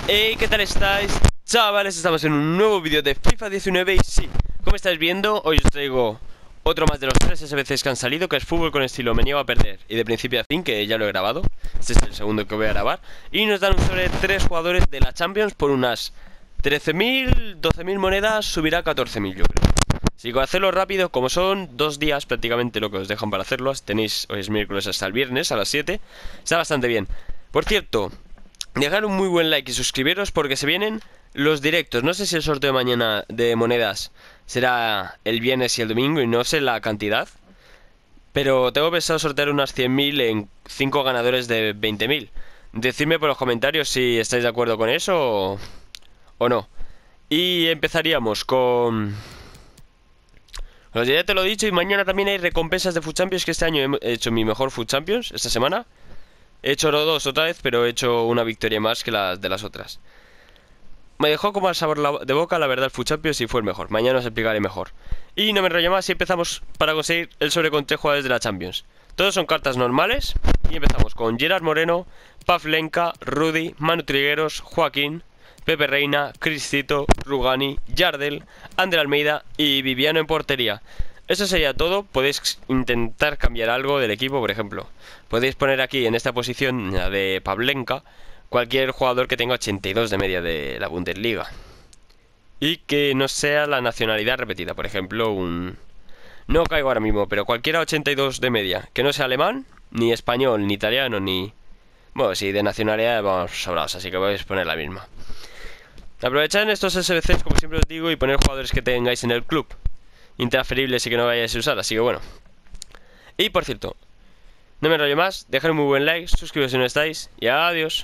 Hey, ¿qué tal estáis? Chavales, estamos en un nuevo vídeo de FIFA 19 y sí, como estáis viendo, hoy os traigo otro más de los 3 SBCs que han salido, que es fútbol con estilo, me niego a perder y de principio a fin, que ya lo he grabado. Este es el segundo que voy a grabar. Y nos dan sobre 3 jugadores de la Champions por unas 13.000, 12.000 monedas, subirá a 14.000 yo creo. Así que hacerlo rápido, como son 2 días prácticamente lo que os dejan para hacerlo. Tenéis, hoy es miércoles, hasta el viernes a las 7. Está bastante bien. Por cierto, dejar un muy buen like y suscribiros porque se vienen los directos. No sé si el sorteo de mañana de monedas será el viernes y el domingo y no sé la cantidad, pero tengo pensado sortear unas 100.000 en 5 ganadores de 20.000. Decidme por los comentarios si estáis de acuerdo con eso o no. Y empezaríamos con... Los ya te lo he dicho, y mañana también hay recompensas de Food Champions, que este año he hecho mi mejor Food Champions esta semana. He hecho oro 2 otra vez, pero he hecho una victoria más que las de las otras. Me dejó como al sabor de boca, la verdad, el Food Champions y fue el mejor. Mañana os explicaré mejor. Y no me enrollo más y empezamos para conseguir el sobre con 3 jugadores de la Champions. Todos son cartas normales. Y empezamos con Gerard Moreno, Pavlenka, Rudy, Manu Trigueros, Joaquín, Pepe Reina, Cristito, Rugani, Yardel, Ander Almeida y Viviano en portería. Eso sería todo. Podéis intentar cambiar algo del equipo, por ejemplo. Podéis poner aquí en esta posición la de Pavlenka cualquier jugador que tenga 82 de media de la Bundesliga y que no sea la nacionalidad repetida. Por ejemplo, un... No caigo ahora mismo, pero cualquiera 82 de media, que no sea alemán, ni español, ni italiano, ni... Bueno, sí, de nacionalidad vamos sobrados, así que podéis poner la misma. Aprovechad en estos SBCs, como siempre os digo, y poner jugadores que tengáis en el club intransferibles y que no vayáis a usar, así que bueno. Y por cierto, no me enrollo más, dejad un muy buen like, suscribiros si no estáis y adiós.